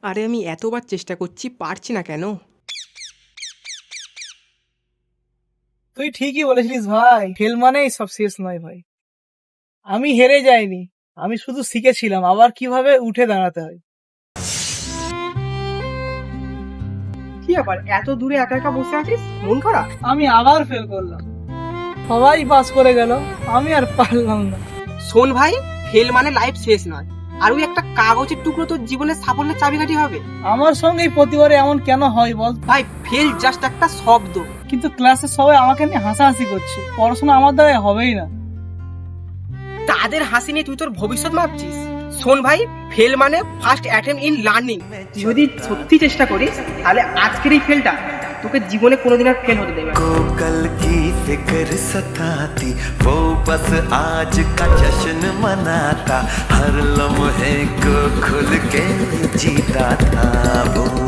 আরে আমি এতবার চেষ্টা করছি, পারছি না কেন? তুই ঠিকই বলেছিস ভাই, ফেল মানেই সব শেষ নয় ভাই। আমি হেরে যাইনি, আমি শুধু শিখেছিলাম আবার কিভাবে উঠে দাঁড়াতে হয়। কি ব্যাপার, এত দূরে একা একা বসে আছিস? মন খারাপ? আমি আবার ফেল করলাম, সবাই পাস করে গেল, আমি আর পারলাম না। শোন ভাই, ফেল মানে লাইফ শেষ নয়। আর ওই একটা কাগজের টুকরো তোর জীবনের সাফল্যের চাবিকাঠি হবে। আমার সঙ্গেই প্রতিবারে এমন কেন হয় বল? ভাই, ফেল জাস্ট একটা শব্দ। কিন্তু ক্লাসে সবাই আমাকে নিয়ে হাসাহাসি করছে, পড়াশোনা আমার দ্বারা হবেই না। তাদের হাসি নিয়ে তুই তোর ভবিষ্যৎ ভাবছিস? শোন ভাই, ফেল মানে ফার্স্ট অ্যাটেম্প ইন লার্নিং। যদি সত্যি চেষ্টা করিস তাহলে আজকের এই ফেলটা তোকে জীবনে কোনোদিন আর ফেল হতে দেবে না। को कल की फिक्र सताती, वो बस आज का जश्न मनाता, हर लम्हे को खुल के जीता था वो।